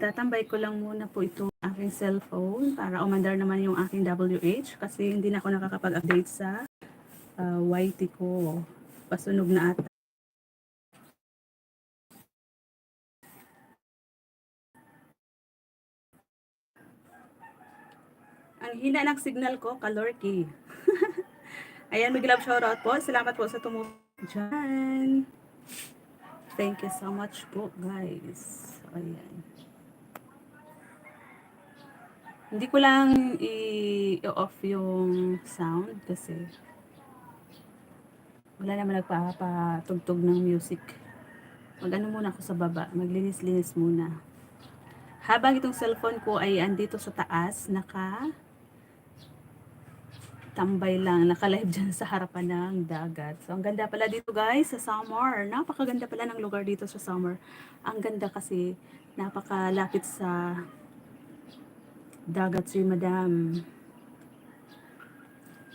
Itatambay ko lang muna po ito aking cellphone para umandar naman yung aking WH kasi hindi na ako nakakapag-update sa YT ko. Pasunog na ata. Ang hina ng signal ko, kalorky. Ayan, big love shoutout po. Salamat po sa tumulong dyan. Thank you so much po, guys. Ayan. Hindi ko lang i-off yung sound kasi wala naman nagpapatugtog ng music. Mag-ano muna ako sa baba. Maglinis-linis muna. Habang itong cellphone ko ay andito sa taas, tambay lang, naka-live dyan sa harapan ng dagat. So, ang ganda pala dito guys sa Samar. Napakaganda pala ng lugar dito sa Samar. Ang ganda kasi napakalapit sa dagat si Madam.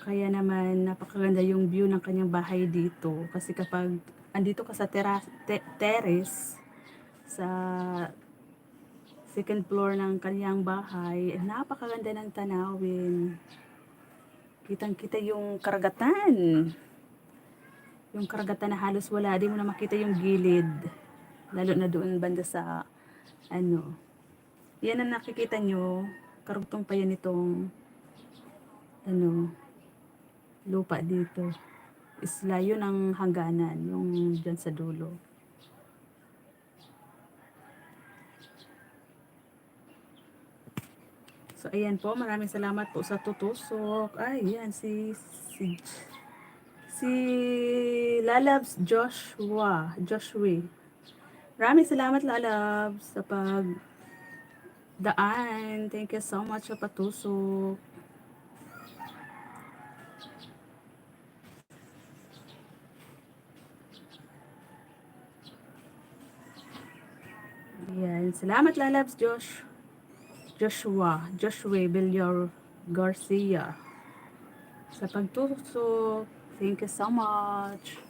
Kaya naman napakaganda yung view ng kanyang bahay dito. Kasi kapag andito ka sa terrace, sa second floor ng kanyang bahay, napakaganda ng tanawin. Kitang-kita yung karagatan. Yung karagatan na halos wala. Di mo na makita yung gilid. Lalo na doon banda sa ano. Yan ang nakikita nyo. Karugtong pa yan itong ano, lupa dito. Isla yun ang hangganan. Yung dyan sa dulo. So, ayan po. Maraming salamat po sa tutusok. Ay, yan. Si Lalabs Joshua. Maraming salamat Lalabs sa pagdaan. Thank you so much sa patusok. Ayan. Salamat Lalabs Joshua Villar Garcia sa pagtusok. Thank you so much.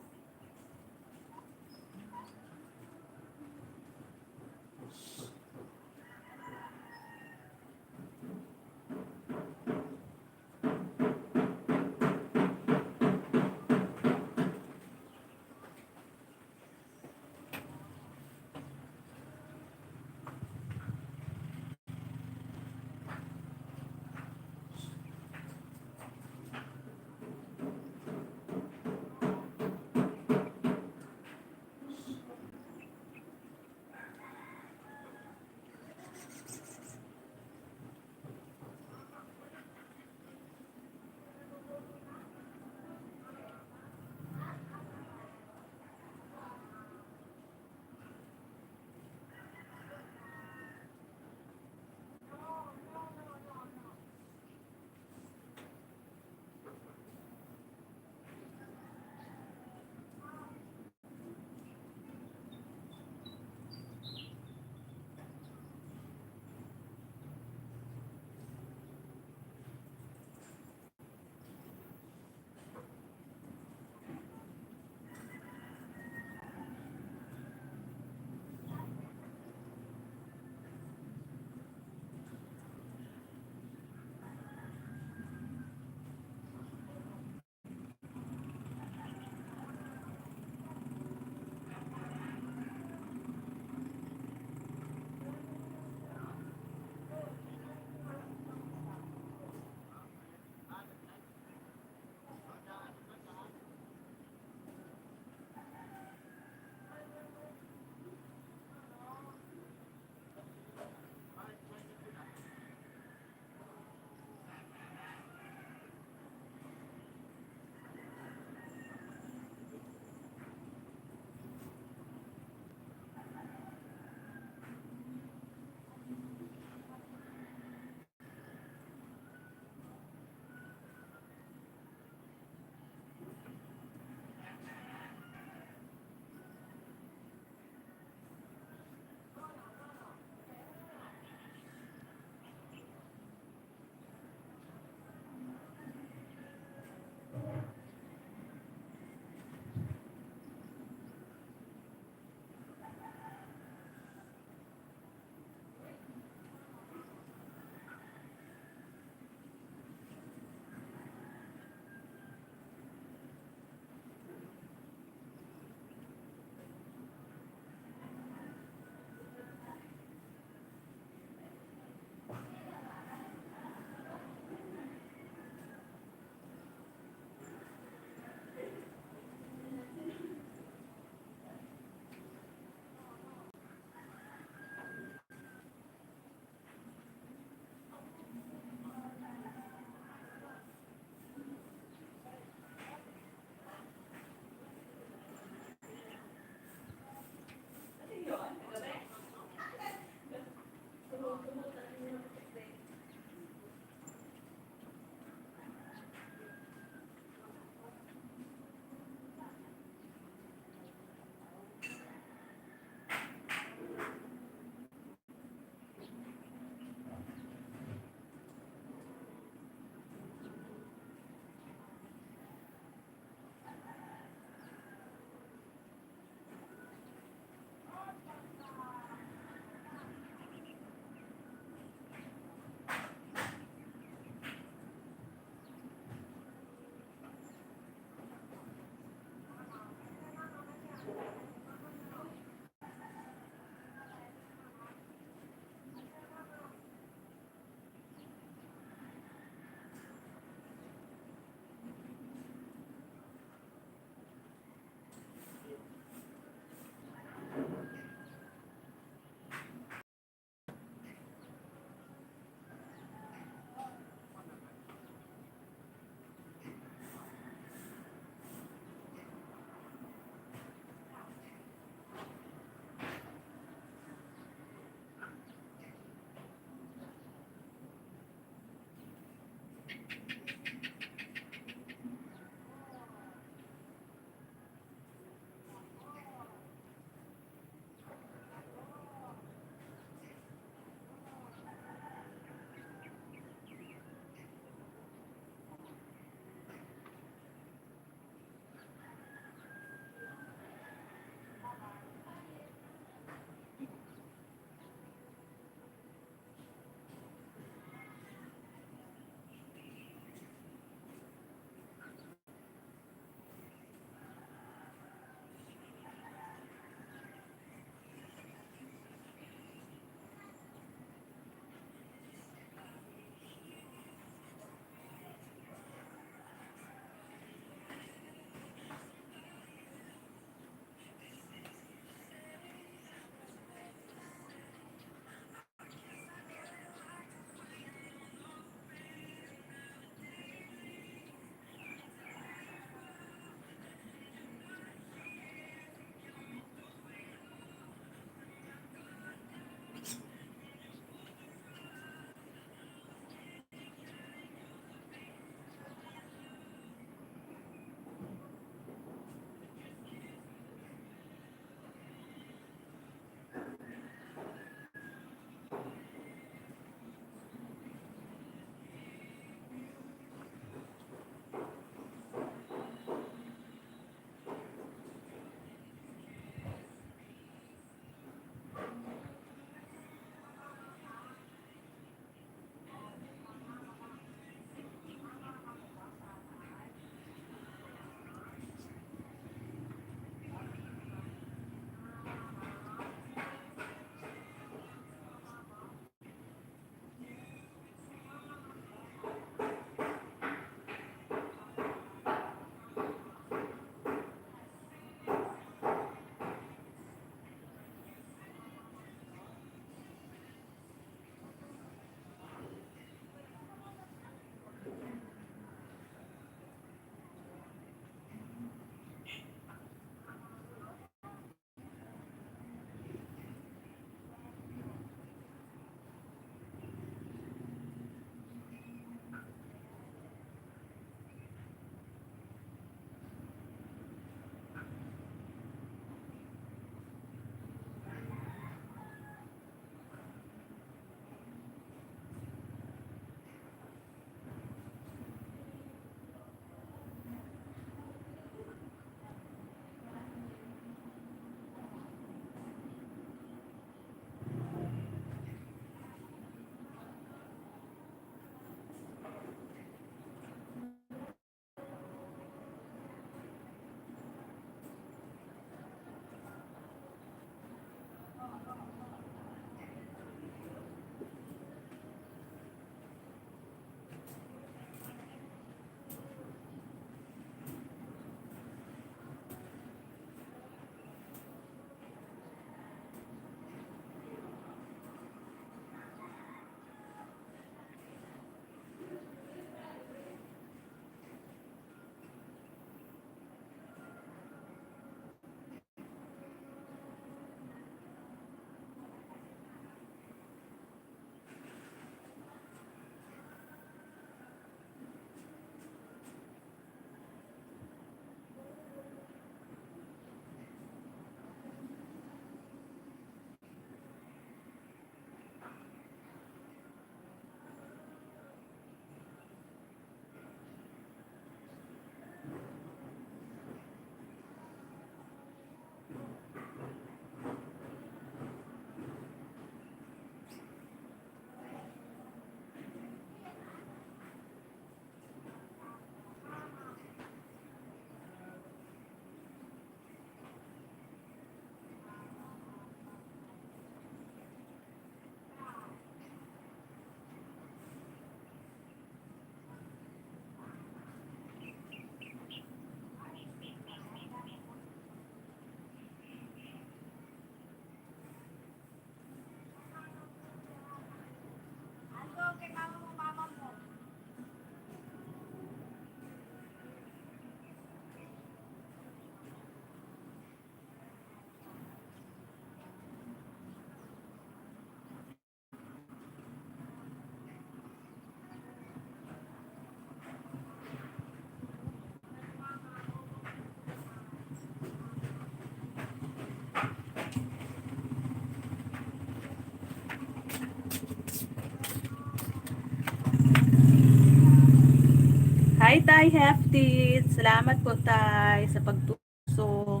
Hi, Tay Hefty. Salamat po, Tay, sa pagtusok.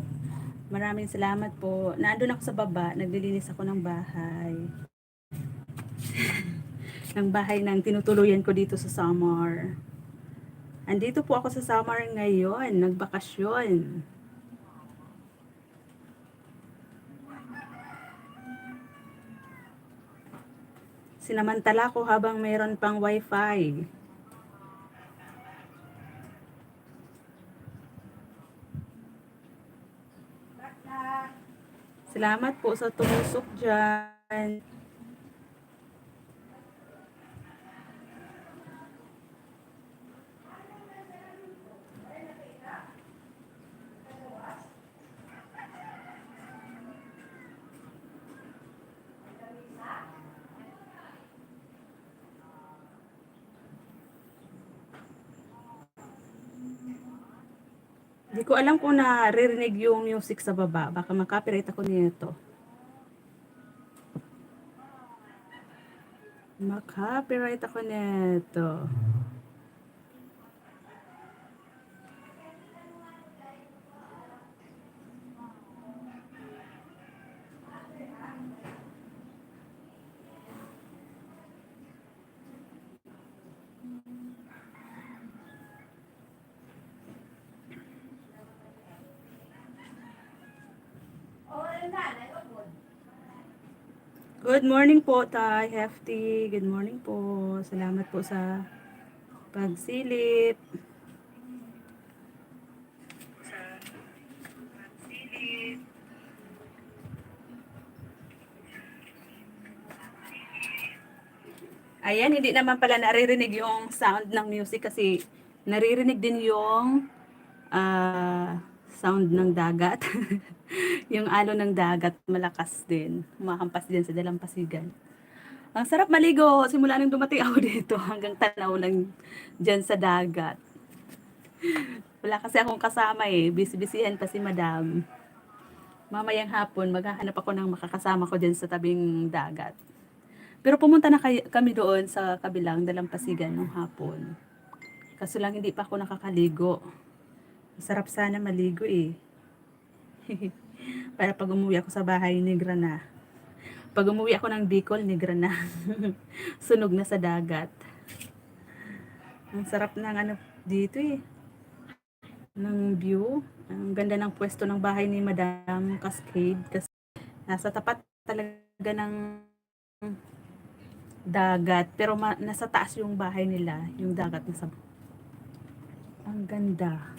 Maraming salamat po. Nandun ako sa baba, naglilinis ako ng bahay. Ng bahay ng tinutuluyan ko dito sa Samar. Andito po ako sa Samar ngayon, nagbakasyon. Sinamantala ko habang mayroon pang wifi. Salamat po sa tumusok dyan. Hindi ko alam kung naririnig yung music sa baba. Baka makapiright ako nito. Makapiright ako nito. Good morning po, Tay Hefty. Good morning po. Salamat po sa pagsilip. Ayan, hindi naman pala naririnig yung sound ng music kasi naririnig din yung sound ng dagat. Yung alon ng dagat malakas din. Humahampas din sa dalampasigan. Ang sarap maligo. Simula nang dumating ako dito hanggang tanaw lang dyan sa dagat. Wala kasi akong kasama eh. Busy-busyhan pa si madam. Mamayang hapon, maghahanap ako ng makakasama ko dyan sa tabing dagat. Pero pumunta na kami doon sa kabilang dalampasigan nung hapon. Kaso lang hindi pa ako nakakaligo. Masarap sana maligo eh. Para pag umuwi ako sa bahay, negra na. Pag umuwi ako ng Bicol, negra na. Sunog na sa dagat. Ang sarap ng ano dito eh. Ng view. Ang ganda ng pwesto ng bahay ni Madam Cascade. Kasi nasa tapat talaga ng dagat. Pero nasa taas yung bahay nila. Yung dagat nasa... Ang ganda.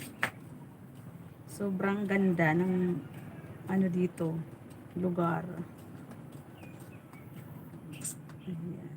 Sobrang ganda ng ano dito. Lugar. Ayan.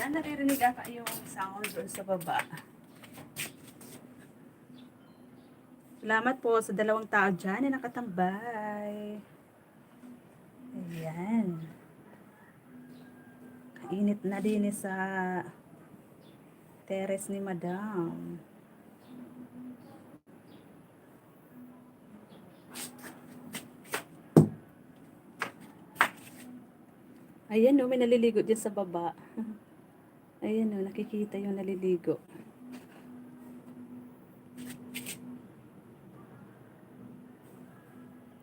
Ayan, naririnig aka yung sound doon sa baba. Salamat po sa 2 tao dyan na nakatambay. Ayan. Kainit na din sa terrace ni Madam. Ayan o, may naliligo dyan sa baba. Ayan o, nakikita yung naliligo.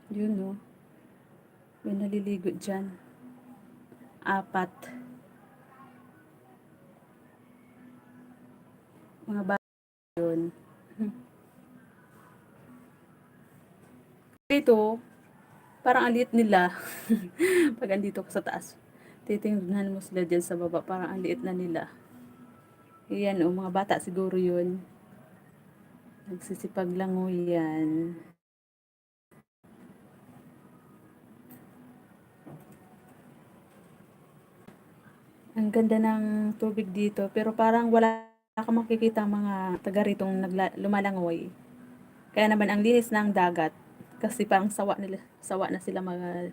Yun o. May naliligo dyan. 4. Mga bata yun. Ito, parang ang liit nila. Pag andito ko sa taas, titingnan mo sila dyan sa baba, parang ang liit na nila. Ayan o, mga bata siguro yun. Nagsisipag lang o yan. Ang ganda ng tubig dito, pero parang wala ka makikita mga taga ritong lumalangoy. Kaya naman ang linis ng dagat, kasi parang sawa na sila mga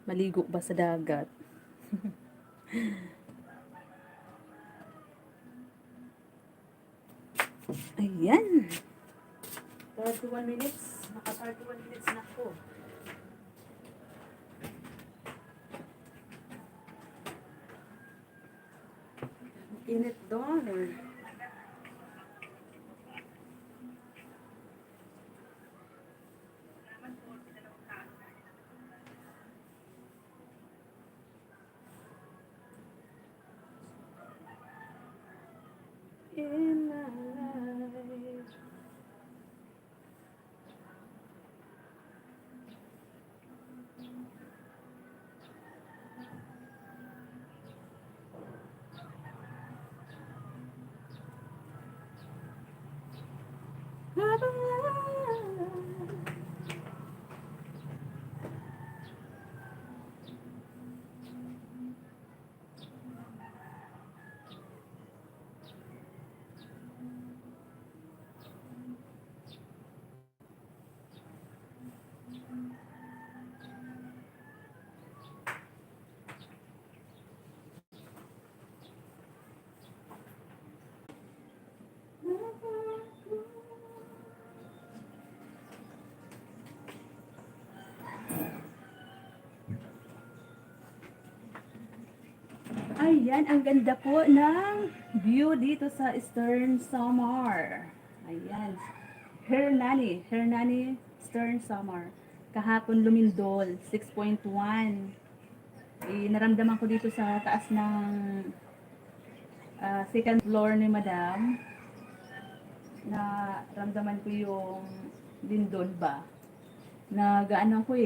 maligo ba sa dagat. Ayan. 31 minutes. Naka 31 minutes na po. Init doon. In my life. Ayan, ang ganda po ng view dito sa Eastern Samar. Ayan. Hernani Eastern Samar. Kahapon lumindol, 6.1. Naramdaman ko dito sa taas ng second floor ni Madam na ramdaman ko yung lindol ba. Nagaano ko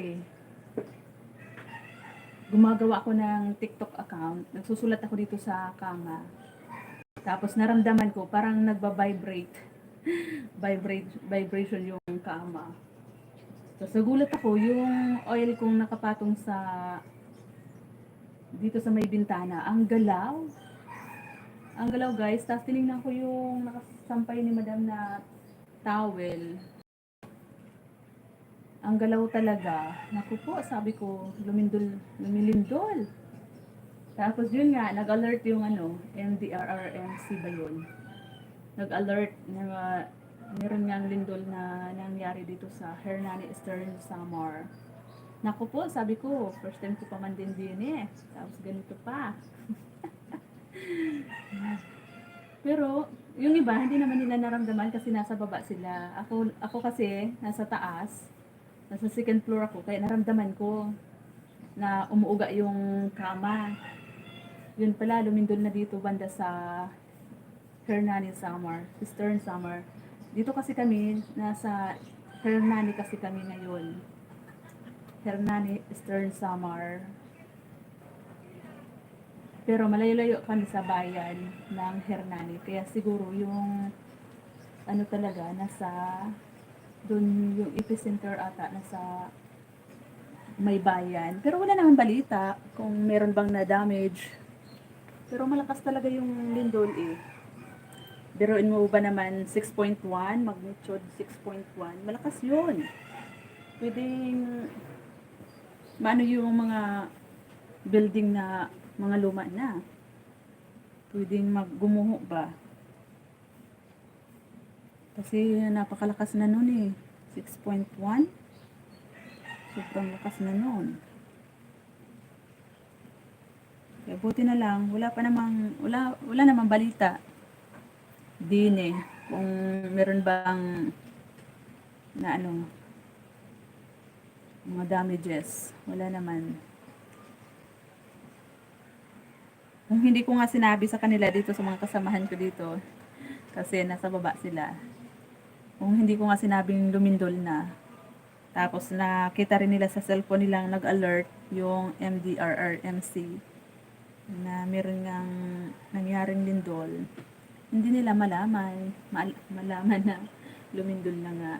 gumagawa ako ng TikTok account. Nagsusulat ako dito sa kama. Tapos naramdaman ko parang nagba-vibrate. Vibration yung kama. So nagulat ako yung oil kong nakapatong sa dito sa may bintana. Ang galaw. Ang galaw guys. Tapos tinignan ko yung nakasampay ni Madam na towel. Ang galaw talaga. Naku po, sabi ko, lumilindol. Tapos yun nga, nag-alert yung MDRRMC ba yun? Nag-alert na meron ngang lindol na nangyari dito sa Hernani Eastern Samar. Naku po, sabi ko, first time ko pa man din Tapos ganito pa. Pero, yung iba, hindi naman nila naramdaman kasi nasa baba sila. Ako kasi, nasa taas. Nasa second floor ako, kaya naramdaman ko na umuuga yung kama. Yun pala, lumindol na dito banda sa Hernani Samar, Eastern Samar. Dito kasi kami, nasa Hernani kasi kami ngayon. Hernani Eastern Samar. Pero malayo-layo kami sa bayan ng Hernani. Kaya siguro yung talaga, nasa doon yung epicenter ata nasa may bayan. Pero wala naman balita kung meron bang na-damage. Pero malakas talaga yung lindol eh. Biruin mo ba naman 6.1, magnitude 6.1, malakas yun. Pwedeng, maano yung mga building na mga luma na. Pwedeng maggumuho ba. Kasi napakalakas na nun eh. 6.1. Sobrang lakas na nun. Kaya buti na lang, wala namang balita din eh. Kung meron bang na ano, mga damages. Wala naman. Kung hindi ko nga sinabi sa kanila dito sa mga kasamahan ko dito, kasi nasa baba sila. Kung hindi ko nga sinabing lumindol na, tapos nakita rin nila sa cellphone nilang nag-alert yung MDRRMC na meron ngang nangyaring lindol, hindi nila malaman na lumindol na nga.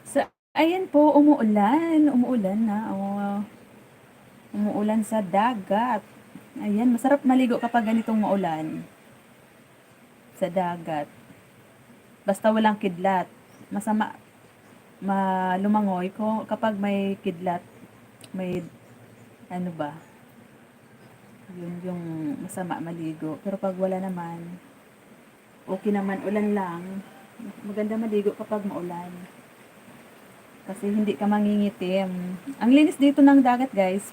So, ayan po, umuulan na, umuulan sa dagat. Ayan, masarap maligo kapag ganitong maulan sa dagat. Basta walang kidlat. Masama lumangoy ko kapag may kidlat, may ano ba, yun yung masama maligo. Pero pag wala naman, okay naman, ulan lang, maganda maligo kapag maulan. Kasi hindi ka mangingitim. Ang linis dito ng dagat, guys.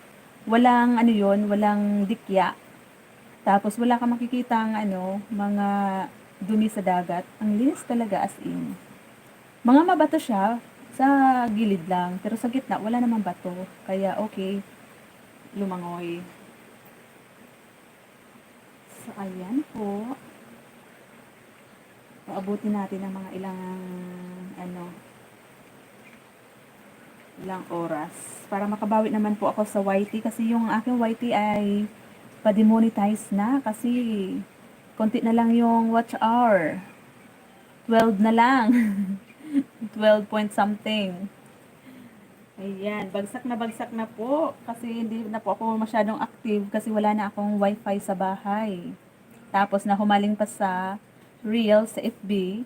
Walang ano yun, walang dikya. Tapos wala ka makikitang mga dumi sa dagat. Ang linis talaga as in. Mga mabato siya sa gilid lang, pero sa gitna wala namang bato. Kaya okay lumangoy. So ayan po. Paabutin natin ang mga ilang oras para makabawi naman po ako sa YT kasi yung aking YT ay pa-demonetize na kasi konti na lang yung watch hour. 12 na lang. 12 point something. Ayan, bagsak na po kasi hindi na po ako masyadong active kasi wala na akong wifi sa bahay. Tapos nahumaling pa sa Reels sa FB.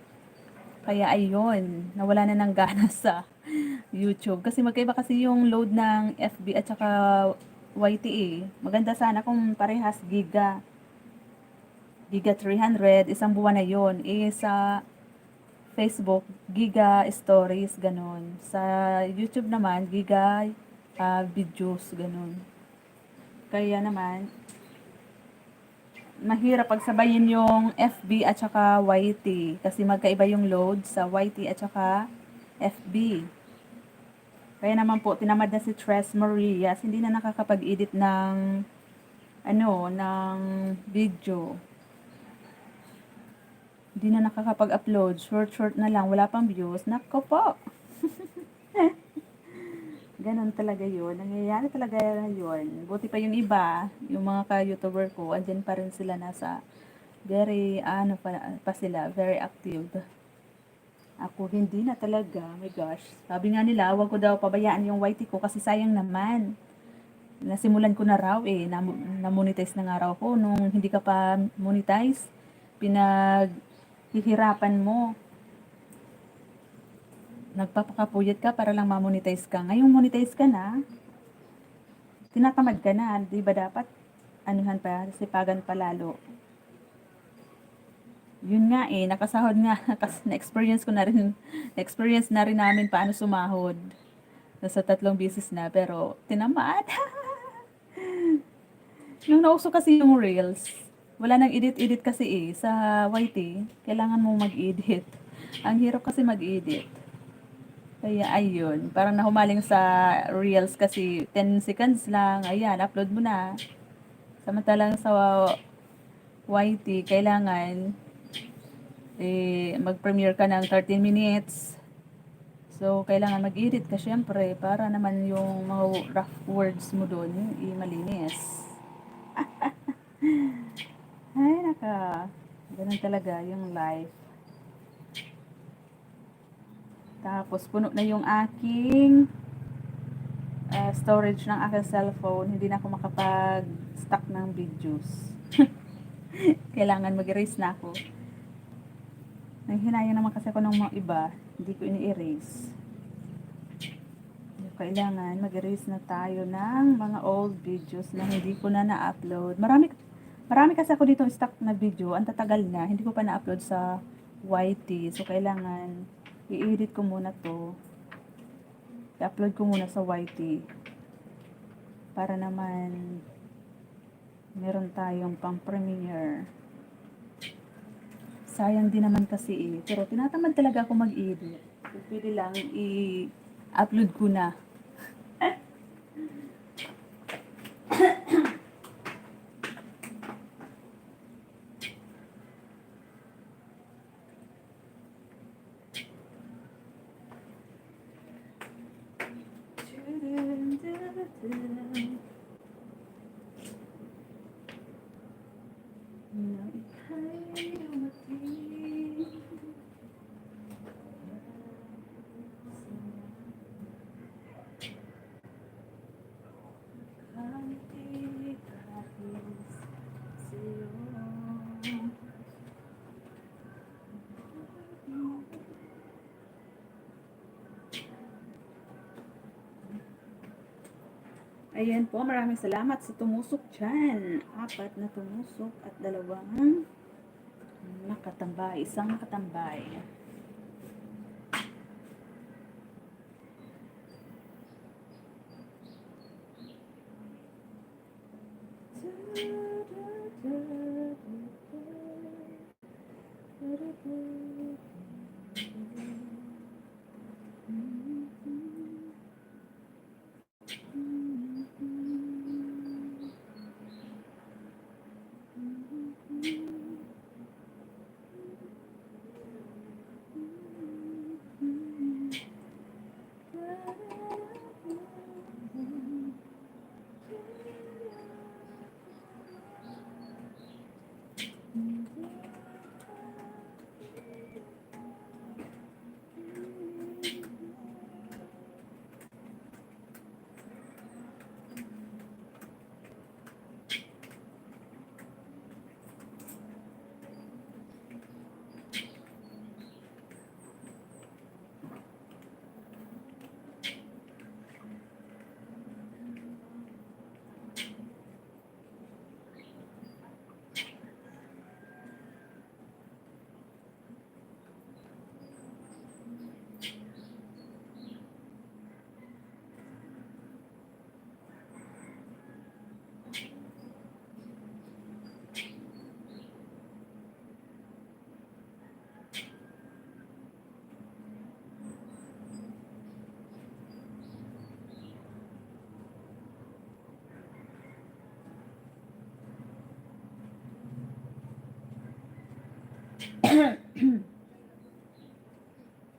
Kaya ayun, nawala na ng gana sa YouTube. Kasi magkaiba kasi yung load ng FB at saka YT. Maganda sana kung parehas giga. Giga 300, isang buwan na yun. Sa Facebook, giga stories, ganun. Sa YouTube naman, giga videos, ganun. Kaya naman, mahirap pagsabayin yung FB at saka YT. Kasi magkaiba yung load sa YT at saka FB. Kaya naman po, tinamad na si Tres Marias, hindi na nakakapag-edit ng ng video. Hindi na nakakapag-upload. Short na lang. Wala pang views. Nako po. Ganon talaga yun. Nangyayari talaga yun. Buti pa yung iba, yung mga ka-YouTuber ko, andyan pa rin sila nasa very, pa sila, very active. Ako hindi na talaga. My gosh. Sabi nga nila, wag ko daw pabayaan yung YT ko kasi sayang naman. Nasimulan ko na raw na-monetize na nga raw ko nung hindi ka pa monetize. Hihirapan mo. Nagpapakapuyat ka para lang ma-monetize ka. Ngayong monetize ka na, tinatamad ka na. Di ba dapat sipagan pa lalo. Yun nga nakasahod nga. Na-experience na rin namin paano sumahod. Nasa 3 beses na, pero tinamad. Nung nauso kasi yung Reels, wala nang edit kasi sa YT, kailangan mong mag-edit. Ang hirap kasi mag-edit. Kaya ayun, parang nahumaling sa Reels kasi 10 seconds lang, ayan, upload mo na. Samantalang sa YT, kailangan mag-premiere ka ng 13 minutes. So, kailangan mag-edit ka syempre para naman yung mga rough words mo doon malinis. Ay, ganun talaga yung life. Tapos, puno na yung aking storage ng aking cellphone. Hindi na ako makapag-stock ng videos. Kailangan mag-erase na ako. Nanghinayang naman kasi ako ng mga iba, hindi ko ini-erase. Kailangan mag-erase na tayo ng mga old videos na hindi ko na na-upload. Marami kasi ako dito stock na video, ang tatagal na, hindi ko pa na-upload sa YT. So, kailangan i-edit ko muna to. I-upload ko muna sa YT. Para naman meron tayong pang-premiere. Sayang din naman kasi pero tinatamad talaga ako mag-edit. Pwede lang i-upload ko na. Ayan po, maraming salamat sa tumusok dyan. 4 na tumusok at 2 nakatambay. 1 nakatambay.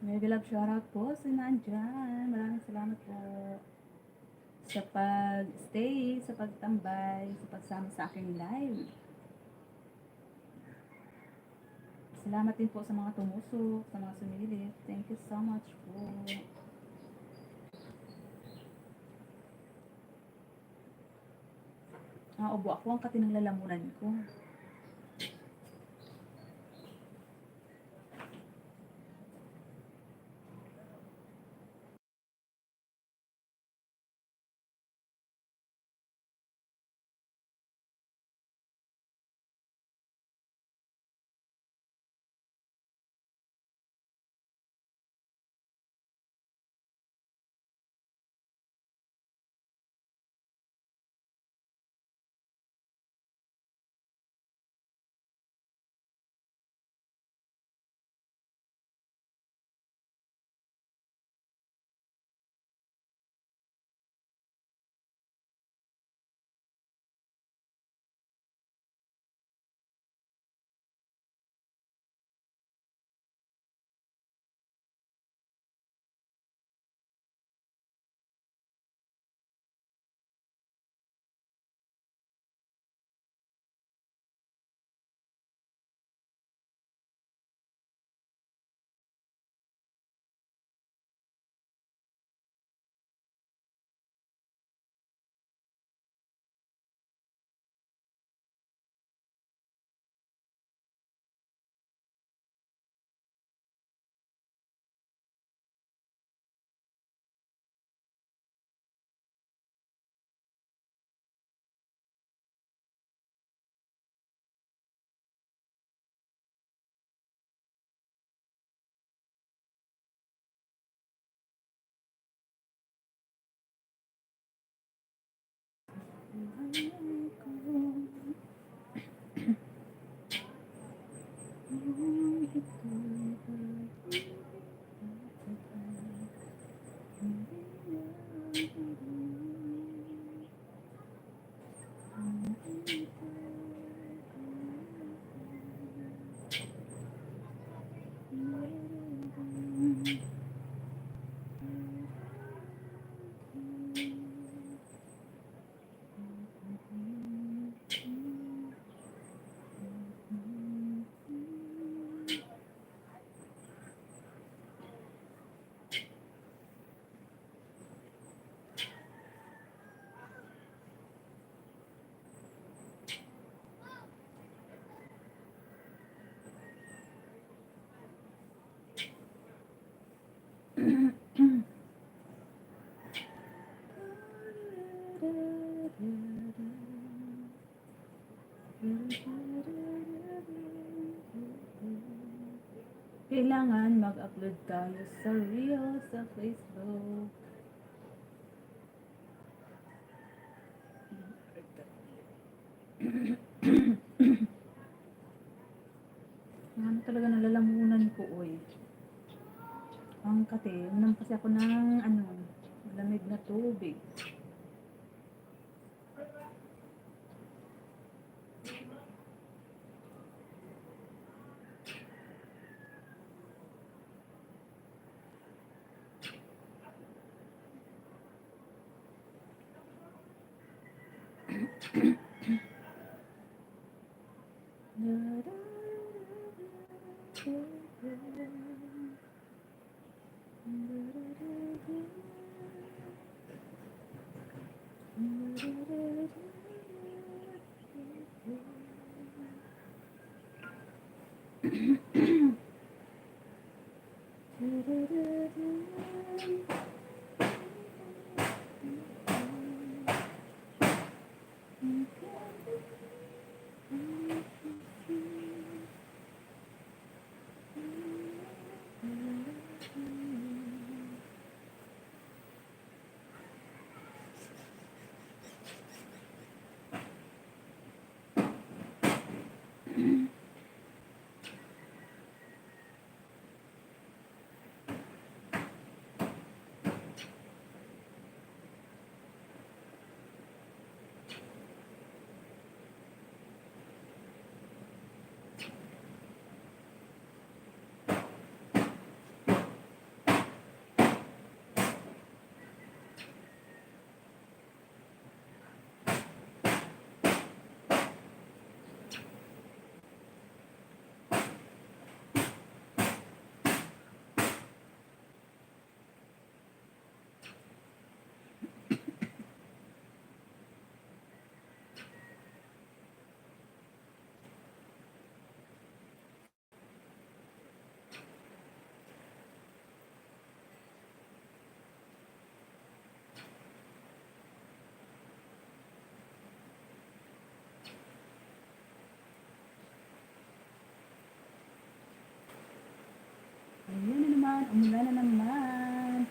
Mega love shoutout po sa nandyan. Maraming salamat po sa pag-stay, sa pagtambay, sa pagsama sa aking live. Salamat din po sa mga tumusok, sa mga sumilip. Thank you so much po. Ubo ako ang katinang lalamunan ko. kailangan mag-upload tayo sa Reels sa Facebook. Ano talaga nalalamunan ko, oy. Ang kate, uminom kasi ako ng malamig na tubig. Ayan na naman, umulan na naman.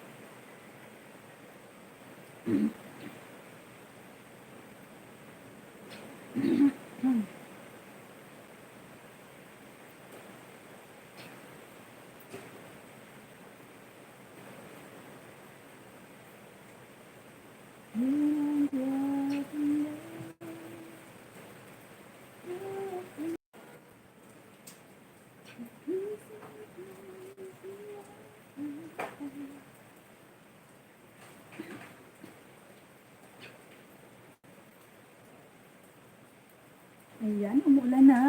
Ayan, umulan na.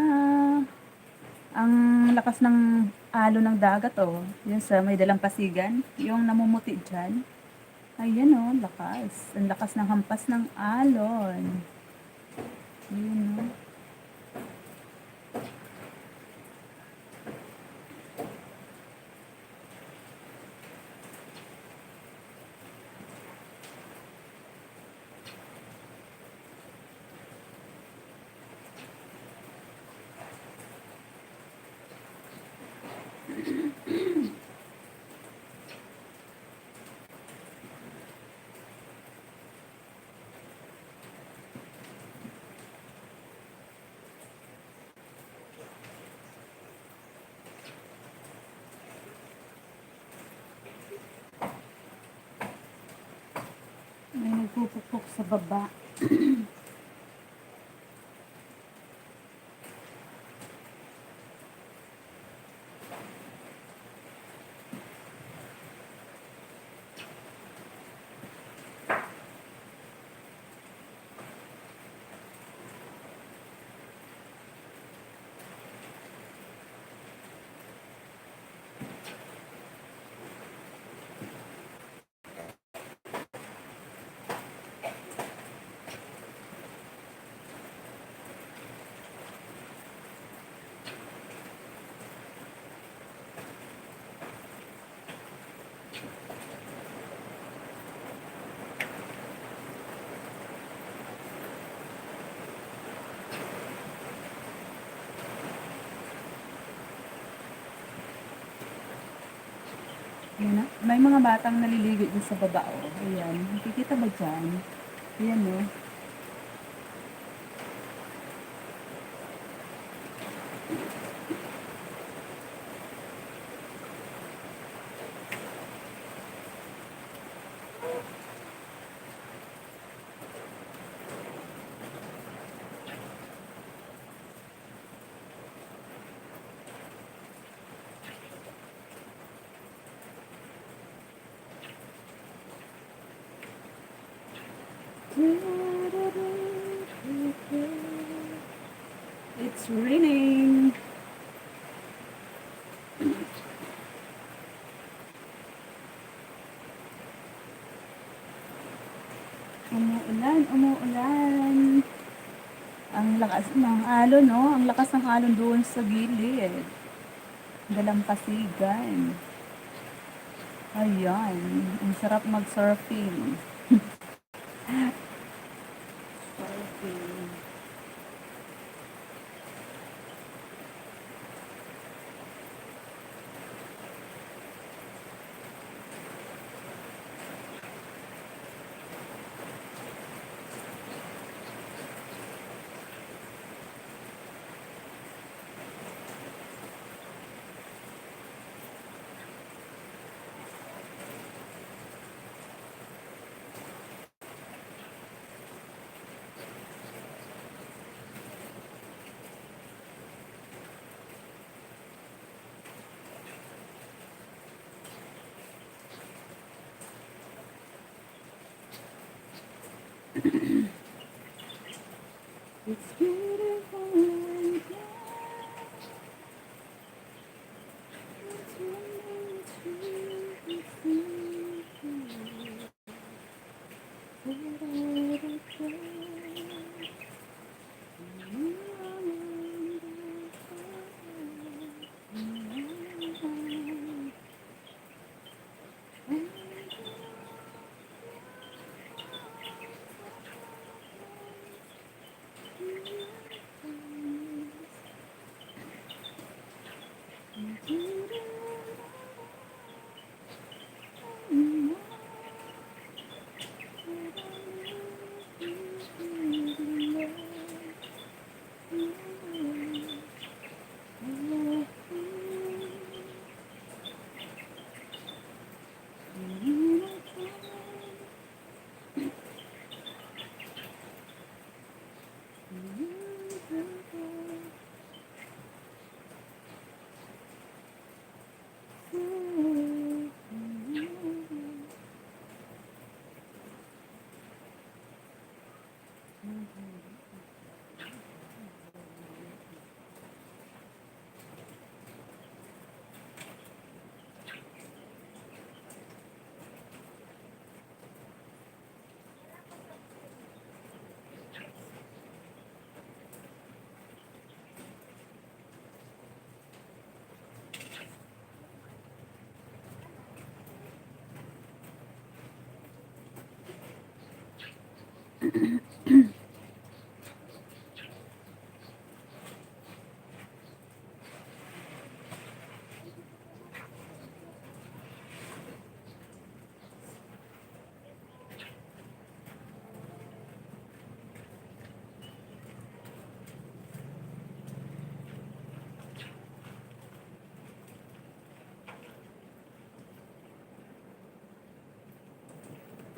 Ang lakas ng alon ng dagat, oh. Yun sa may dalampasigan. Yung namumuti dyan. Ayan, oh, lakas. Ang lakas ng hampas ng alon. Ayan, oh. May nagpupukpok sa baba. May mga batang naliligo dun sa baba, oh. Ayan. Nakikita ba dyan? Ayan, oh. It's raining. Umuulan, umuulan. Ang lakas ng alon, no? Ang lakas ng alon doon sa gilid. Dalampasigan. Ayan. Ang sarap mag-surfing. Surfing. It's beautiful like that.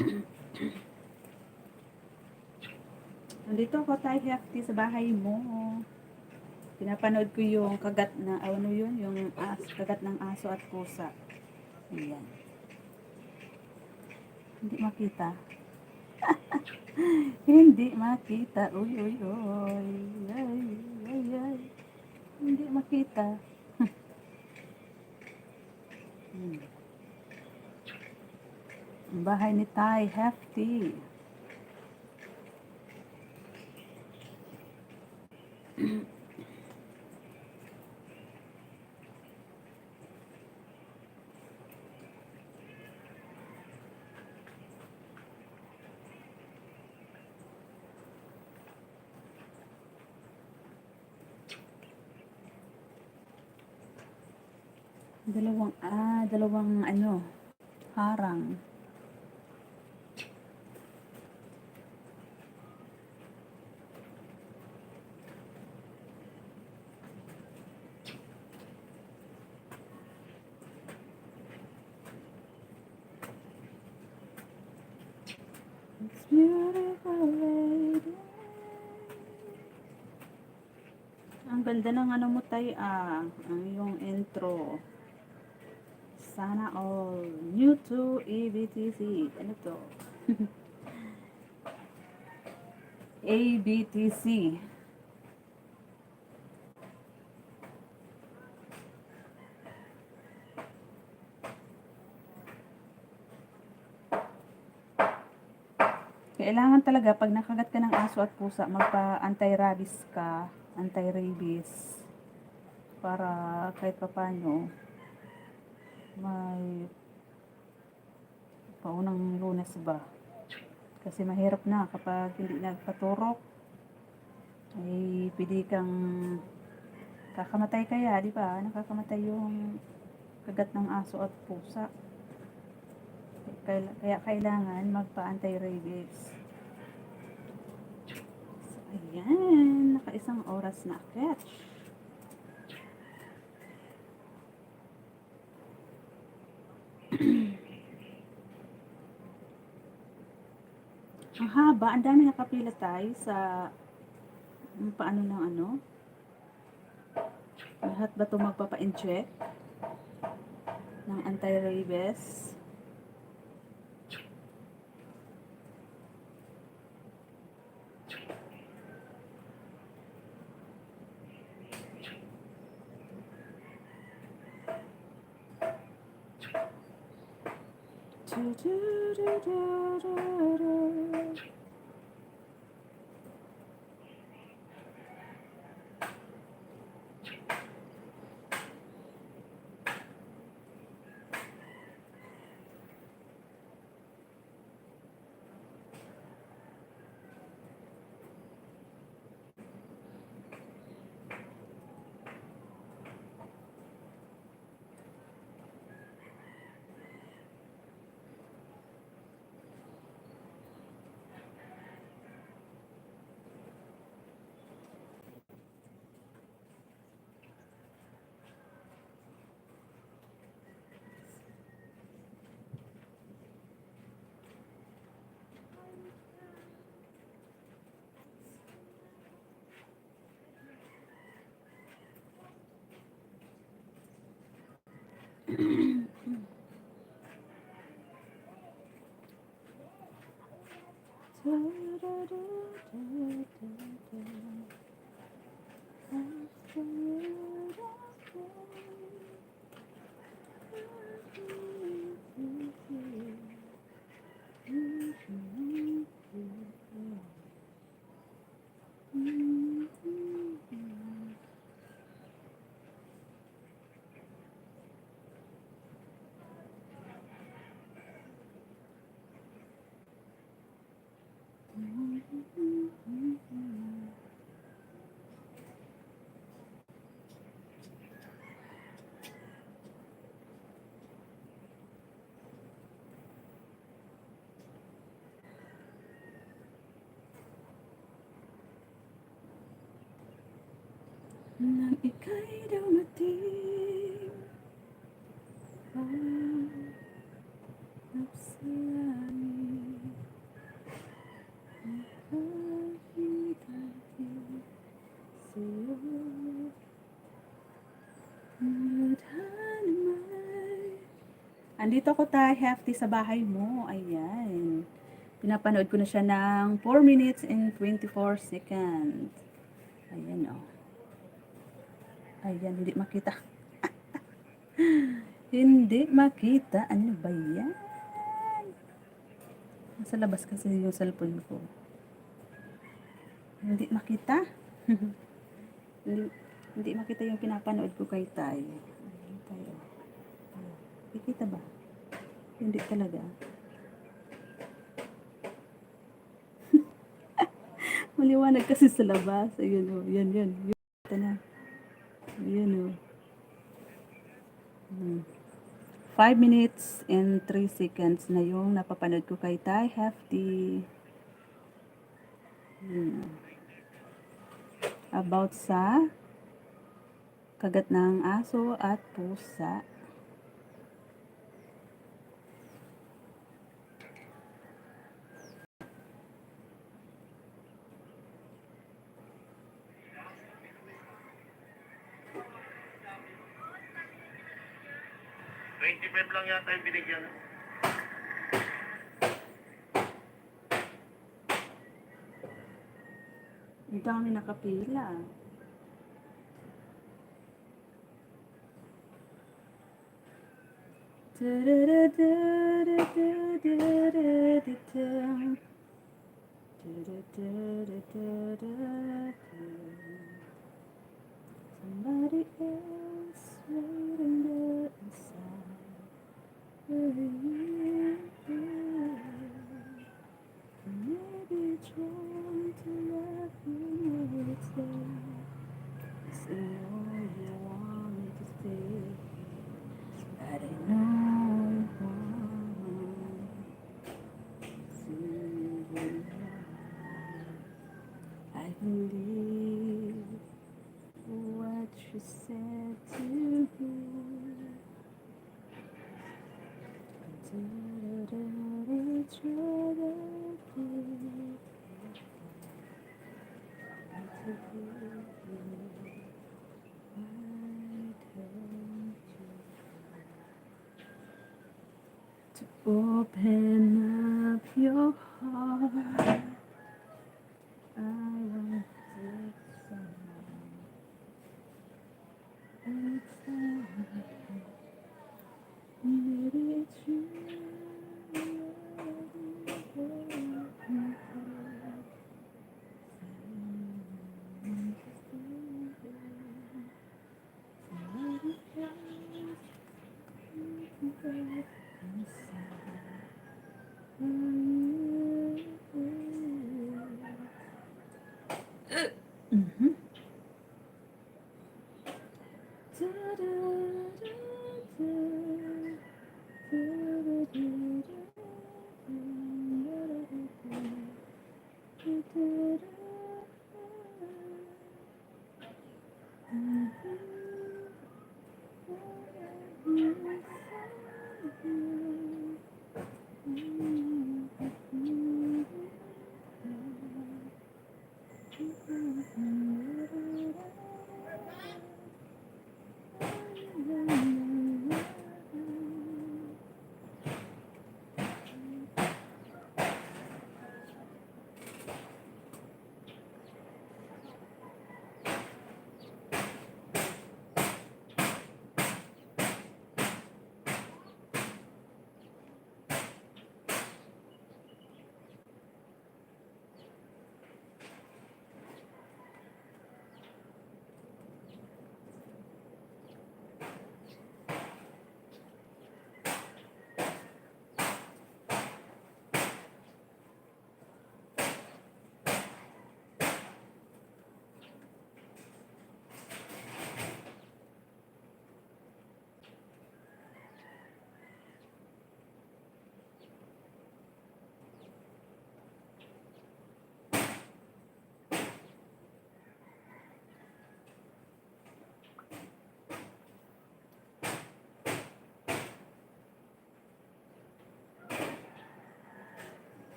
It's Nandito ako tayo Hefty sa bahay mo. Pinapanood ko yung kagat na, ano yun, yung kagat ng aso at pusa. Ayan. Hindi makita. Hindi makita. Uy, uy, uy. Ay, ay, ay. Hindi makita. Ang bahay ni Tay Hefty. Dalawang ano, harang. It's beautiful lady. Ang ganda ng ano mo tay ang yung intro. Sana all. New to ABTC. Ano to? ABTC. Kailangan talaga pag nakagat ka ng aso at pusa, magpa-anti-rabies ka, anti-rabies para kahit papaano may paunang Lunes ba. Kasi mahirap na kapag hindi nagpaturok ay pwede kang kakamatay kaya, di ba? Nakakamatay yung kagat ng aso at pusa. Kaya kailangan magpa-anti-rabies. So, ayan. Naka-1 oras na akit. Ang haba. Ang dami nakapila tayo sa paano ng ano. Lahat ba ito magpapa-inject ng anti-rabies? Nang ika'y dumating sa langit, nakakita din sa'yo. Andito ko tayo, Hefty, sa bahay mo. Ayan. Pinapanood ko na siya ng 4 minutes and 24 seconds. Ayan, oh. Ayan, hindi makita. Hindi makita. Ano ba yan? Nasa labas kasi yung cellphone ko. Hindi makita. hindi makita yung pinapanood ko kay Tay. Tayo. Nakikita ba? Hindi talaga. Maliwanag kasi sa labas. Ayun, oh. Yan. Ito na. Ayan, oh. 5 minutes and 3 seconds na yung napapanood ko kay Ty Hefty. About sa kagat ng aso at pusa. $25 lang yata yung binigyan. Ang dami nakapila. Somebody else waiting there inside. Maybe trying to let you know it's there. 'Cause I know you want me to stay, but I know you want to belong. I believe what you said to me. To open up your heart, I want to maybe it's you.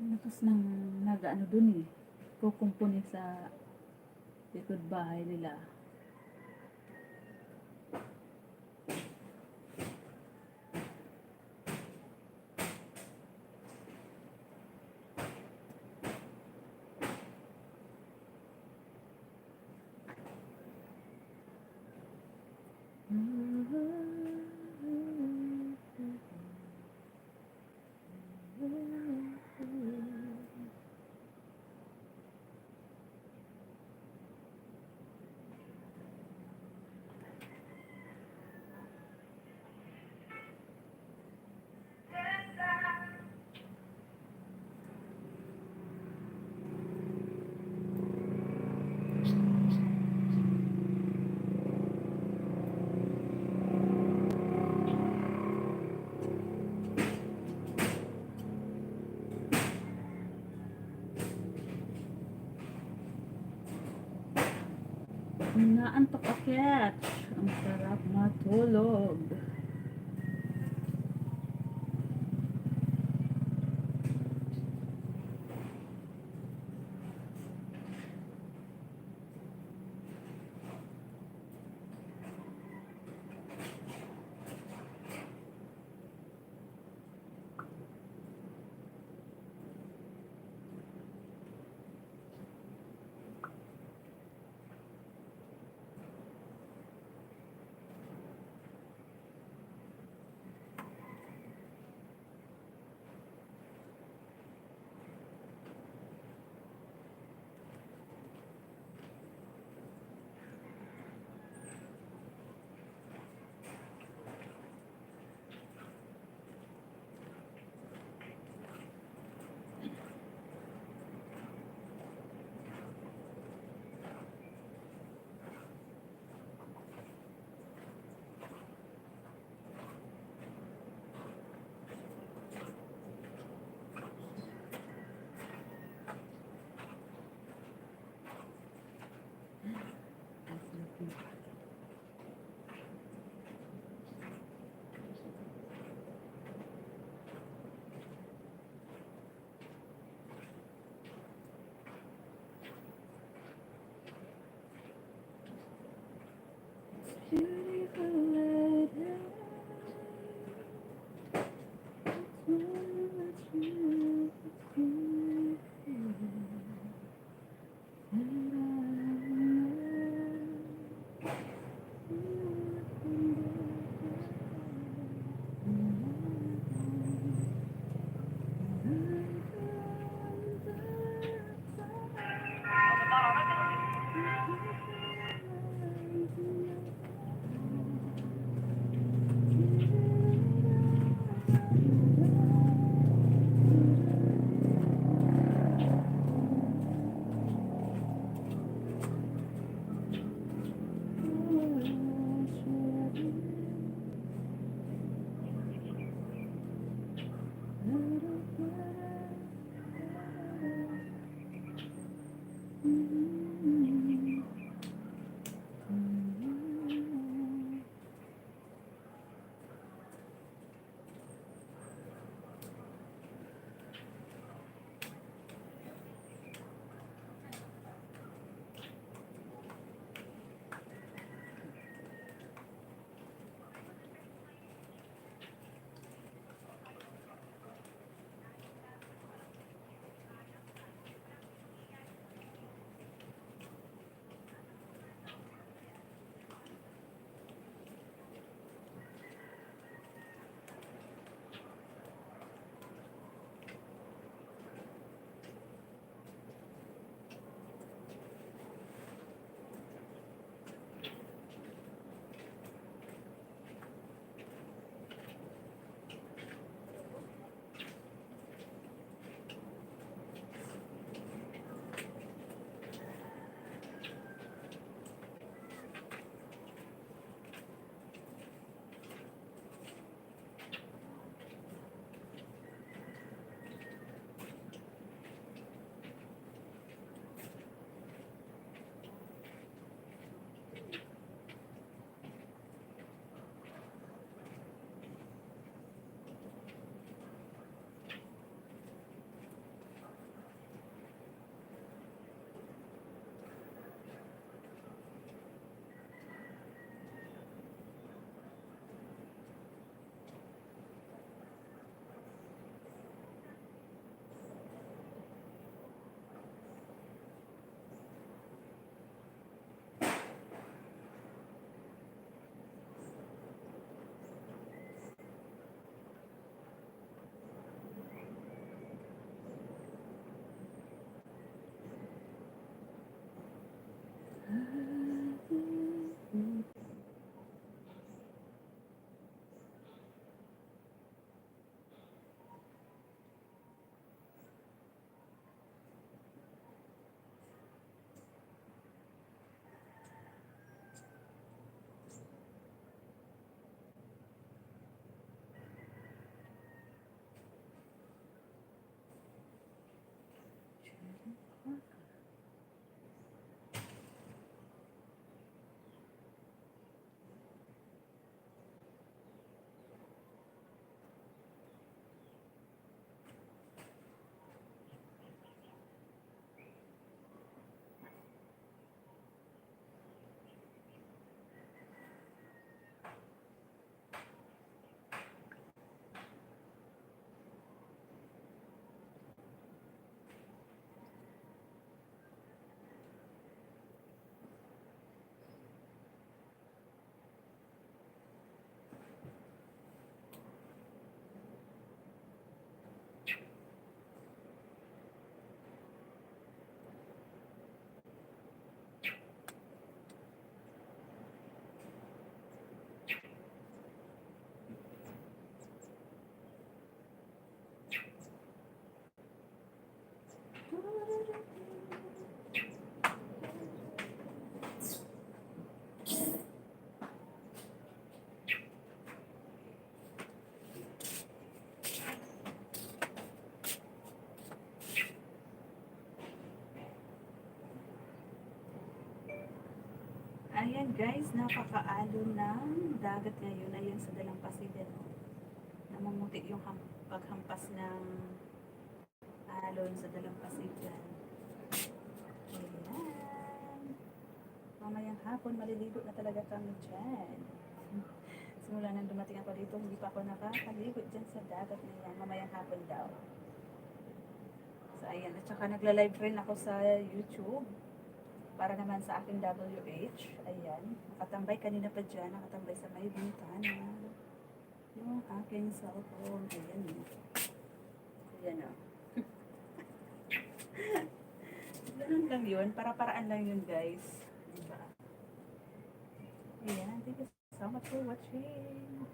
Lakas ng nag-ano dun eh. Kukumpuni sa likod bahay nila. Naantok akyat. Ang sarap matulog. Ayan guys, napakaalon ng dagat ngayon. Ayan sa Dalampasigan. Namumuti yung paghampas ng alon sa Dalampasigan. Ayan. Mamayang hapon, maliligo na talaga kami dyan. Simula nang dumating ako dito, hindi pa ako nakakaligo dyan sa dagat na yan. Mamayang hapon daw. So ayan, at saka nagla-live rin ako sa YouTube. Para naman sa aking WH. Ayan. Nakatambay kanina pa dyan. Nakatambay sa may bintana. Yung aking cellphone. Ayan o. Ayan o. Ganun lang yun. Para-paraan lang yun guys. Diba? Ayan. Thank you so much for watching.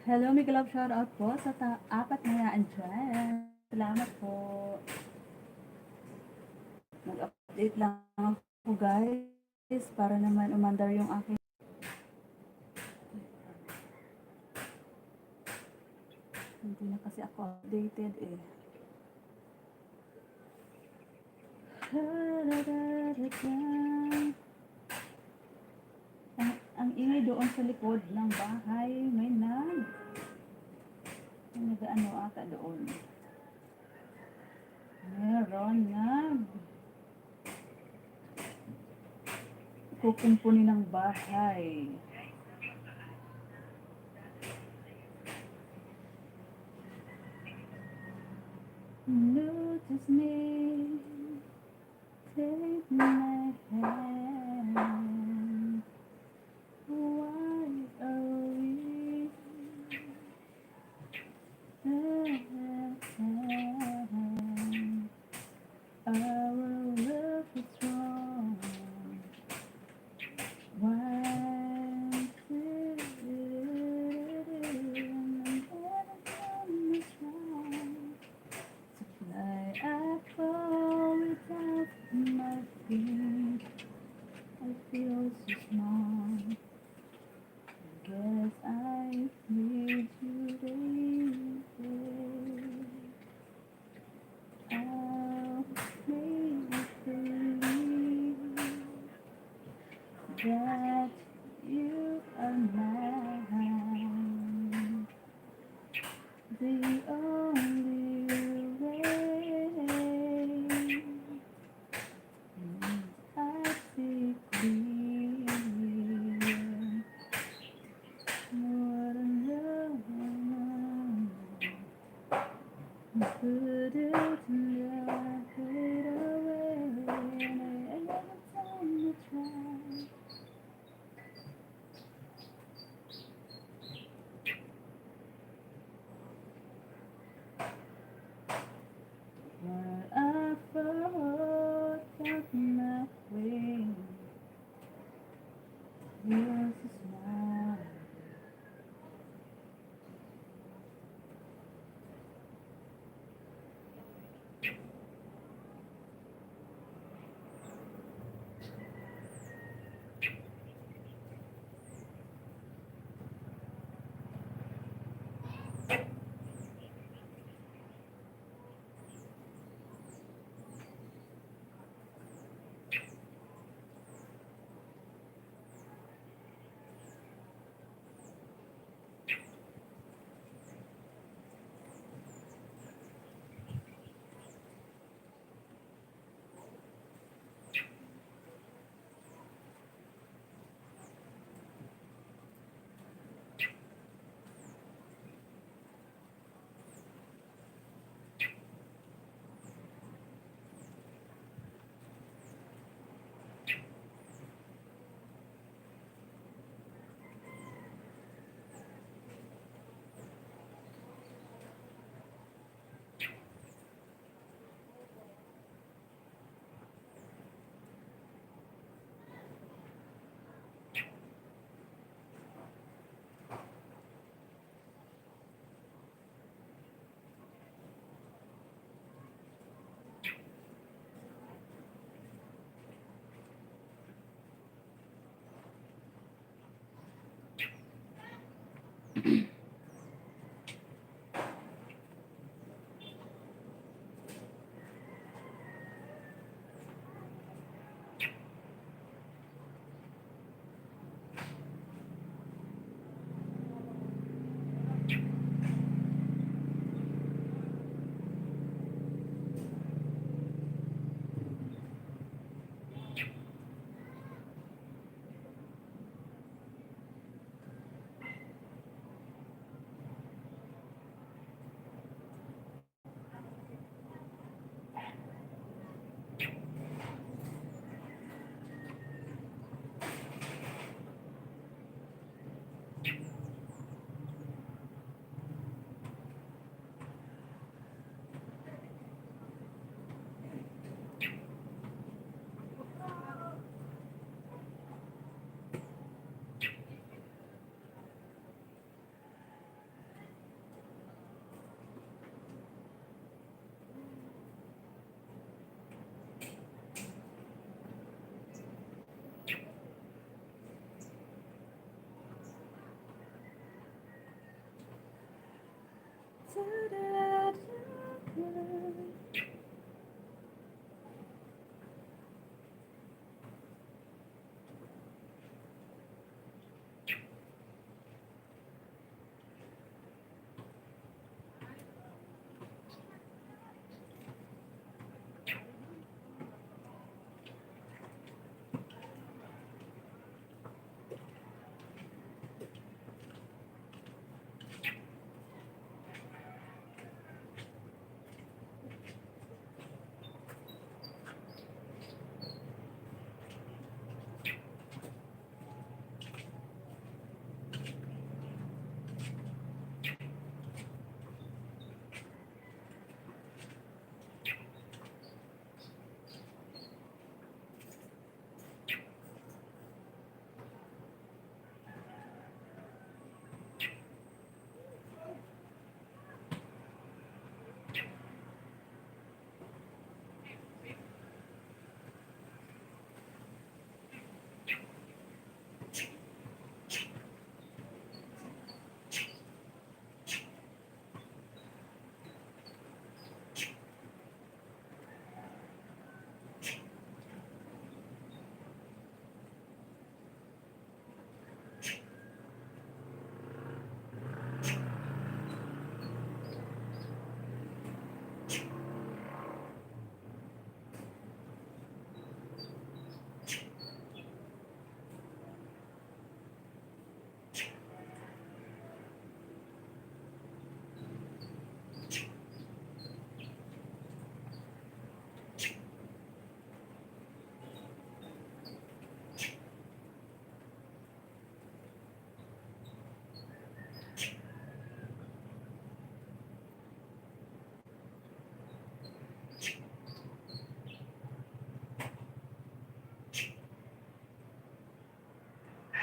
Hello, Miguel Love, shout out po sa apat na yaan dyan. Salamat po. Mag-update lang ako guys para naman umandar yung aking hindi na kasi ako updated eh. Ang ingay doon sa likod ng bahay, may nag-ano ata doon. Meron kukumpuni ng bahay. Notice me, take my hand. Why are we our love is wrong? Why I fall without my feet. I feel so small. Guess I need you, baby. I'll make believe that you are mine. The only way I see clear. What another put it right away, and every time you try. Where I forgot my way, yours is mine.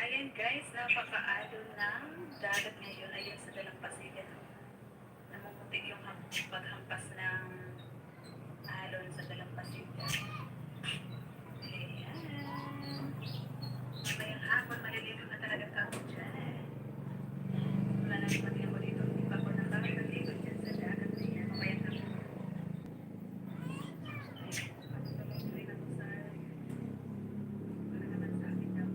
Ayan guys, napaka-alon ng dagat ngayon. Ayun sa Dalampasigan. Namumuti yung paghampas ng alon sa Dalampasigan. Ayan. Mamayang hapon, maliligo na talaga ako dyan. Wala na naman ako dito. Hindi pa ako nakakaligo dyan sa dagat na yan. Mamayang hapon. Patuloy ako sa para naman sa akin daw.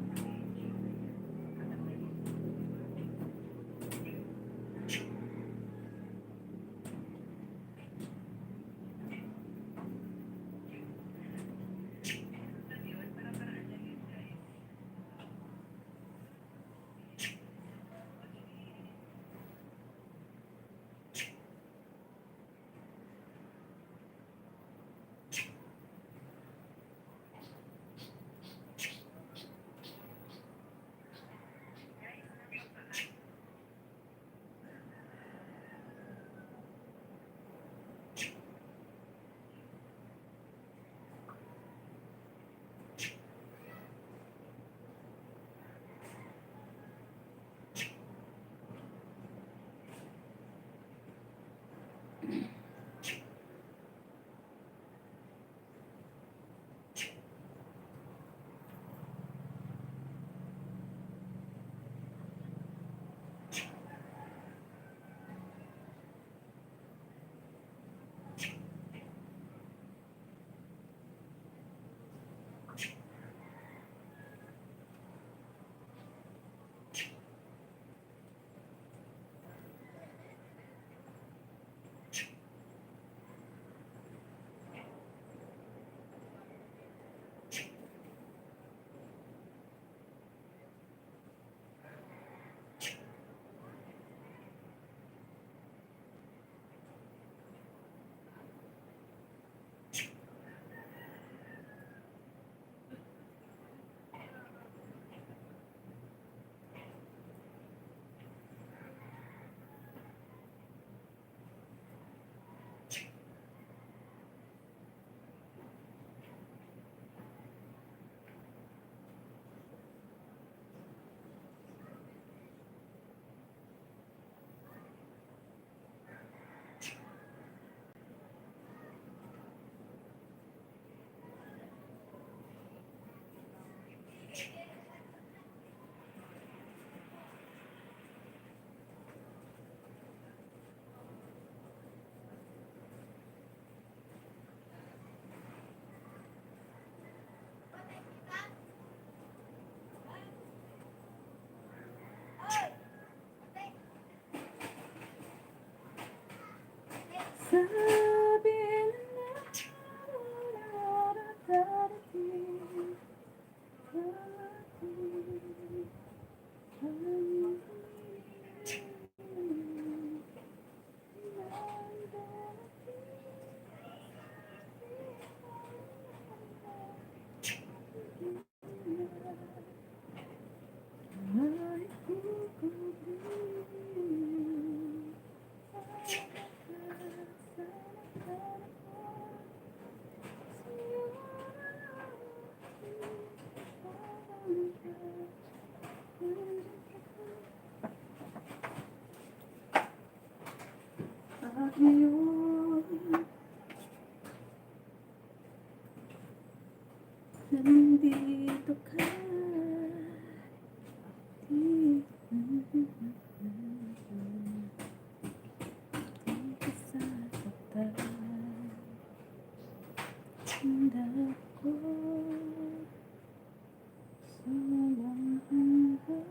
sabi na darating. At ngayon, nandito ka. Dito sa tapat, handa ko sa walang hanggan.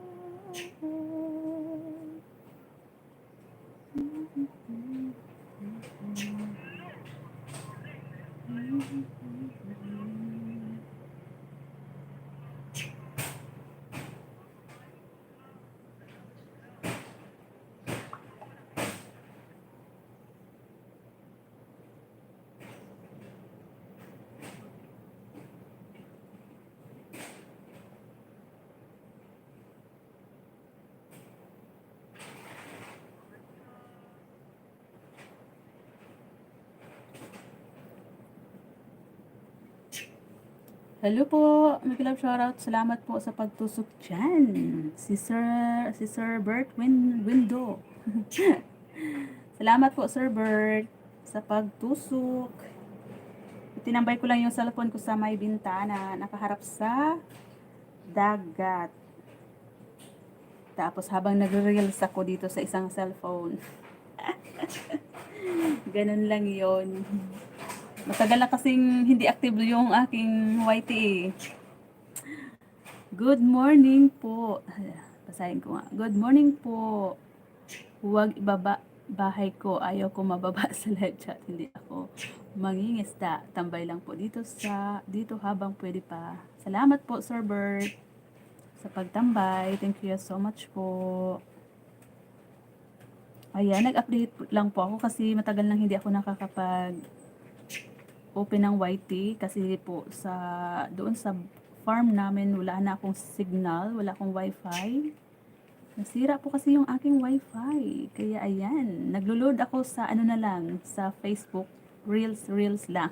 Hello po, Miguel shoutout. Salamat po sa pagtusok dyan. Si Sir Bert Window. Salamat po, Sir Bert, sa pagtusok. Tinambay ko lang yung cellphone ko sa may bintana, nakaharap sa dagat. Tapos habang nagre-reels ako dito sa isang cellphone. Ganun lang yon. Matagal na kasing hindi active yung aking YT. Good morning po. Basahin ko nga. Good morning po. Huwag ibaba bahay ko. Ayaw ko mababa sa live chat. Hindi ako mangingisda. Tambay lang po dito habang pwede pa. Salamat po, Sir Bert, sa pagtambay. Thank you so much po. Ayan, nag-update lang po ako kasi matagal nang hindi ako nakakapag open ng YT kasi po doon sa farm namin wala na akong signal, wala akong wifi. Nasira po kasi yung aking wifi. Kaya ayan, naglo-load ako sa na lang, sa Facebook, reels lang.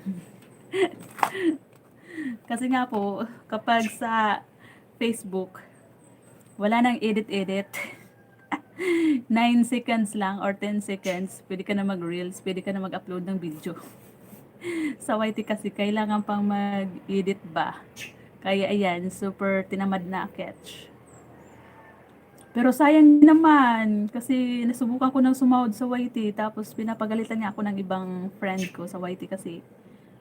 Kasi nga po, kapag sa Facebook, wala nang edit. 9 seconds lang or 10 seconds, pwede ka na mag-reels, pwede ka na mag-upload ng video. Sa YT kasi kailangan pang mag-edit ba. Kaya ayan, super tinamad na catch. Pero sayang naman kasi nasubukan ko nang sumahod sa YT tapos pinapagalitan niya ako ng ibang friend ko sa YT kasi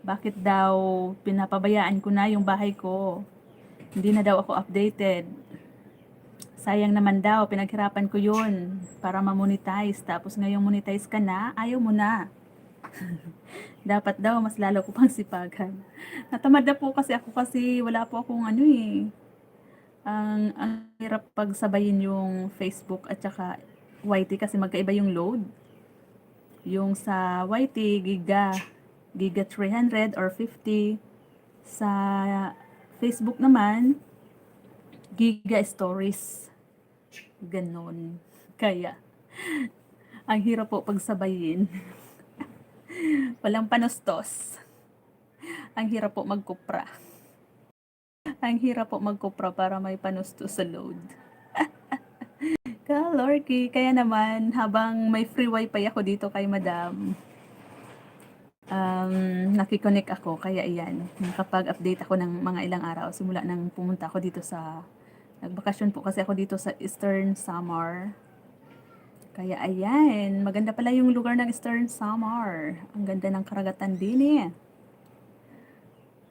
bakit daw pinapabayaan ko na yung bahay ko. Hindi na daw ako updated. Sayang naman daw, pinaghirapan ko yun para ma-monetize. Tapos ngayong monetize ka na, ayaw mo na. Dapat daw mas lalo ko pang sipagan. Natamad na po kasi ako kasi wala po akong ang hirap pagsabayin yung Facebook at saka YT kasi magkaiba yung load. Yung sa YT giga 300 or 50. Sa Facebook naman giga stories. Ganon. Kaya ang hirap po pagsabayin. Walang panustos. Ang hirap po magkupra. Ang hirap po magkupra para may panustos sa load. Kalorky. Kaya naman, habang may free wifi ako dito kay madam, nakikonek ako. Kaya iyan, nakapag-update ako ng mga ilang araw. Simula nang pumunta ako dito nagbakasyon po kasi ako dito sa Eastern Samar. Kaya ayan, maganda pala yung lugar ng Eastern Samar. Ang ganda ng karagatan din eh.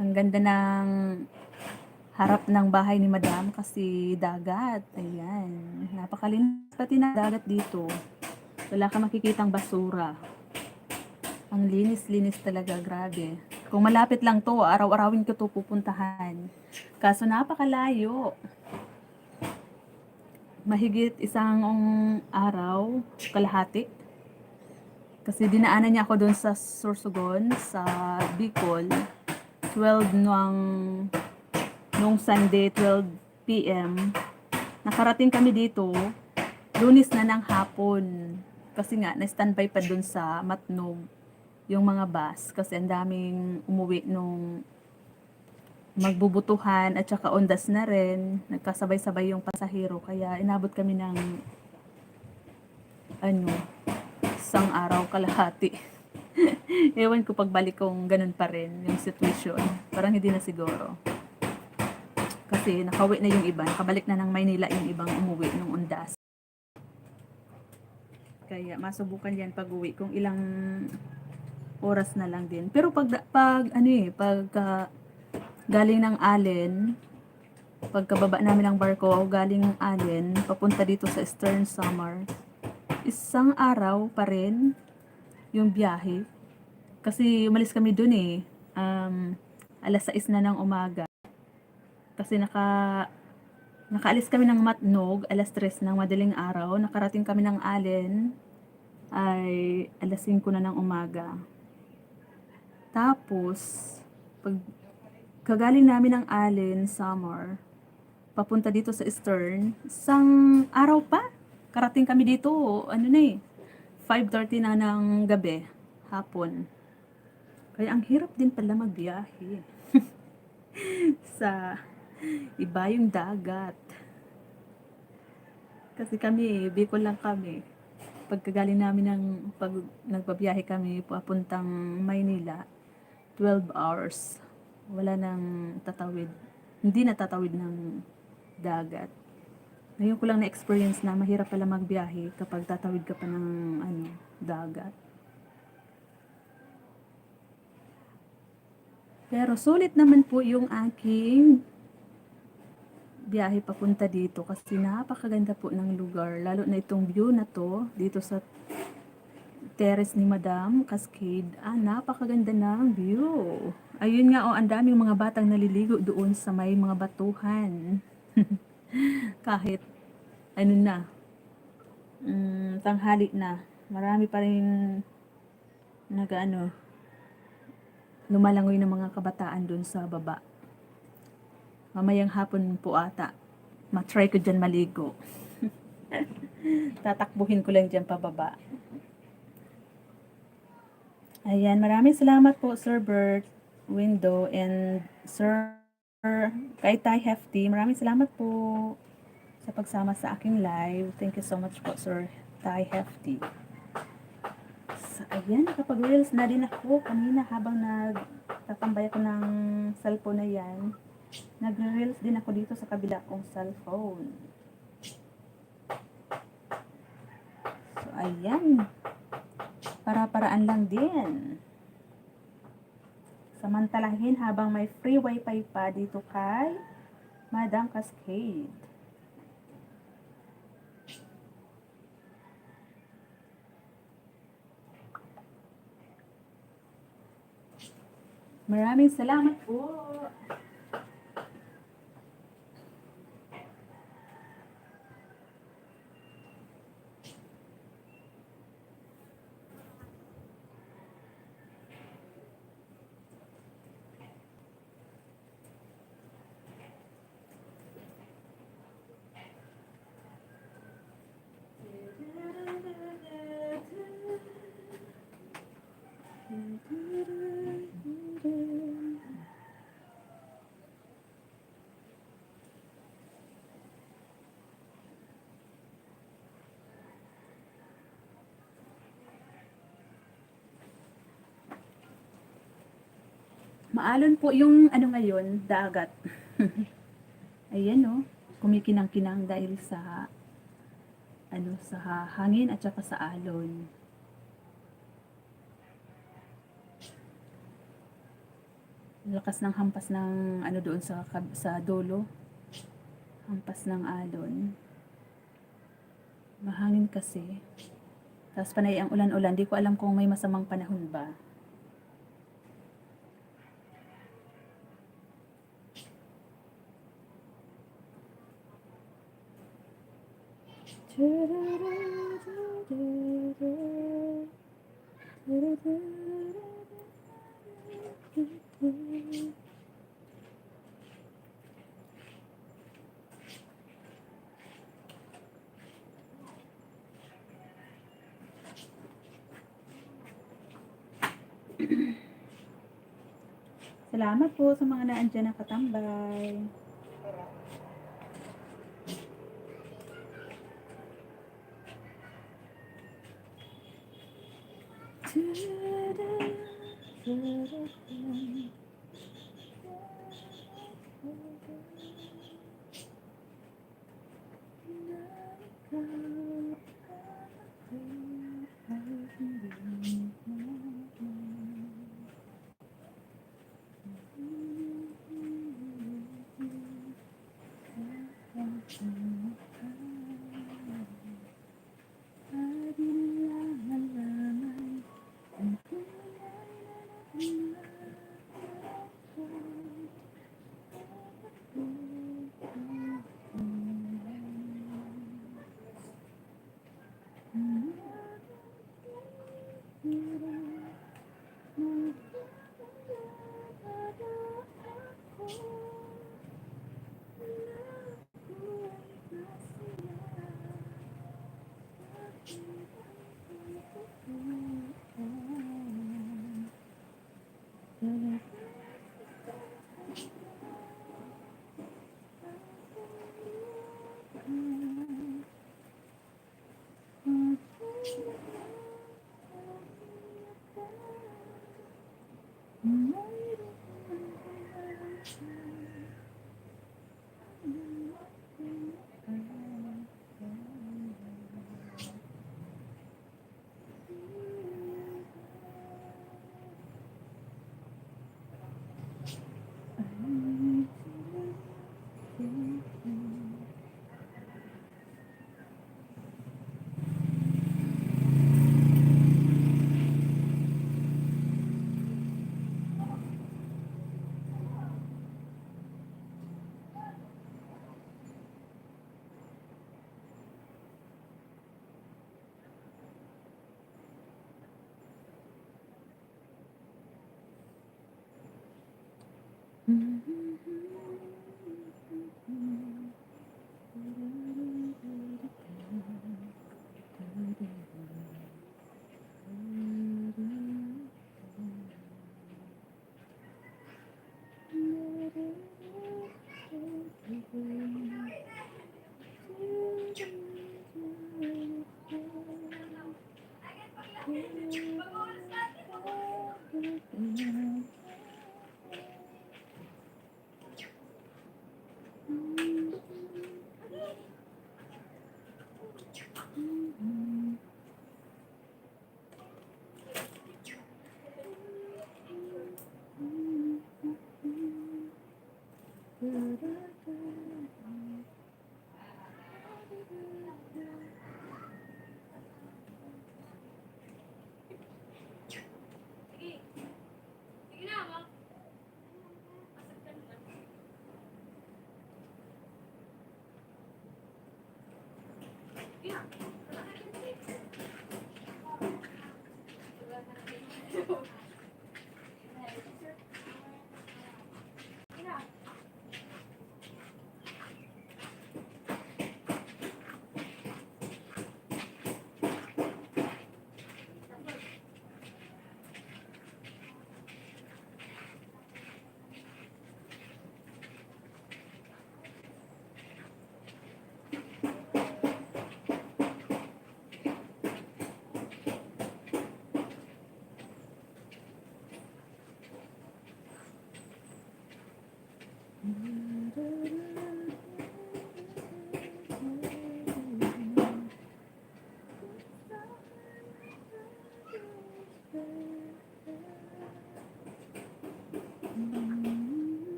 Ang ganda ng harap ng bahay ni madam kasi dagat. Ayan, napakalinis pati na dagat dito. Wala ka makikitang basura. Ang linis-linis talaga, grabe. Kung malapit lang to, araw-arawin ko to pupuntahan. Kaso napakalayo. Mahigit isang araw, kalahati. Kasi dinaanan niya ako doon sa Sorsogon, sa Bicol. 12 nung Sunday, 12 p.m. Nakarating kami dito, Lunes na ng hapon. Kasi nga, na-standby pa doon sa Matnog yung mga bus. Kasi ang daming umuwi nung magbubutuhan at saka ondas na rin. Nagkasabay-sabay yung pasahero. Kaya inabot kami ng isang araw kalahati. Ewan ko pagbalik kung ganun pa rin yung situation. Parang hindi na siguro. Kasi nakauwi na yung iba. Nakabalik na ng Maynila yung ibang umuwi ng undas. Kaya masubukan yan pag uwi kung ilang oras na lang din. Pero pag galing ng Allen, pagkababa namin ng barko, galing ng Allen, papunta dito sa Eastern Samar, isang araw pa rin yung biyahe. Kasi umalis kami dun alas 6 na ng umaga. Kasi nakaalis kami ng Matnog, alas 3 ng madaling araw. Nakarating kami ng Allen, ay alas 5 na ng umaga. Tapos, pag kagaling namin ng Allen, Samar, papunta dito sa Eastern, isang araw pa. Karating kami dito, 5:30 na ng gabi, hapon. Kaya ang hirap din pala magbiyahe. Sa iba yung dagat. Kasi kami, Bicol lang kami. Pagkagaling namin pag nagbabiyahe kami papuntang Maynila, 12 hours. Wala nang tatawid. Hindi na tatawid ng dagat. Ngayon ko lang na-experience na mahirap pala magbiyahe kapag tatawid ka pa ng dagat. Pero sulit naman po yung aking biyahe papunta dito kasi napakaganda po ng lugar. Lalo na itong view na to dito sa terrace ni Madam Cascade. Napakaganda ng view. Ayun nga ang daming mga batang naliligo doon sa may mga batuhan. Kahit tanghali na. Marami pa rin lumalangoy ng mga kabataan doon sa baba. Mamayang hapon po ata. Matry ko dyan maligo. Tatakbuhin ko lang dyan pababa. Ayan, maraming salamat po Sir Bert Window and Sir kay Thai Hefty. Maraming salamat po sa pagsama sa aking live. Thank you so much po Sir Thai Hefty. So, ayan, nakapag-reels na din ako kanina habang nagtatambay ako ng cellphone na yan. Nag-reels din ako dito sa kabila kong cellphone. So, ayan. Para-paraan lang din. Samantalahin habang may free wifi pa dito kay Madam Cascade. Maraming salamat po. Maalon po yung ngayon, dagat. Ayan kumikinang-kinang dahil sa sa hangin at saka sa alon. Lakas ng hampas ng doon sa dulo. Hampas ng alon. Mahangin kasi. Tapos panay ang ulan-ulan. Di ko alam kung may masamang panahon ba. Salamat po sa mga naandyan na katambay.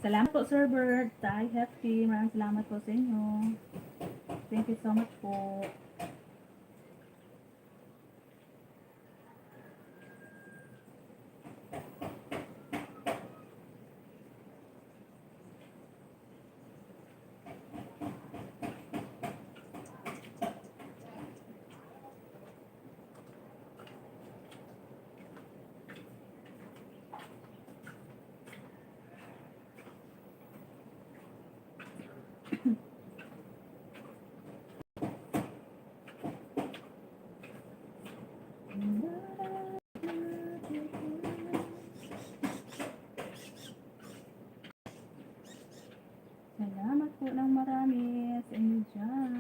Salamat po, Sir Bird. Tay Hefty. Maraming salamat po sa inyo. Thank you so much po. Salamat po ng marami sa inyo dyan.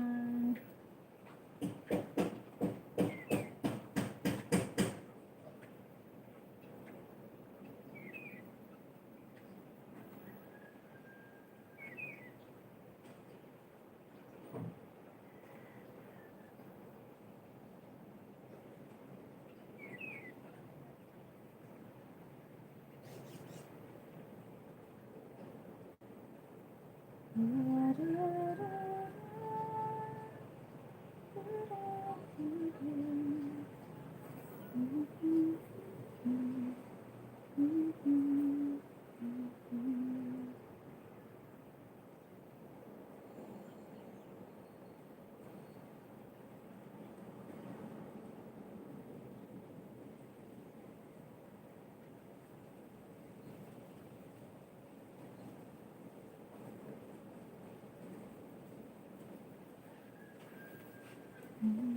Mm-hmm.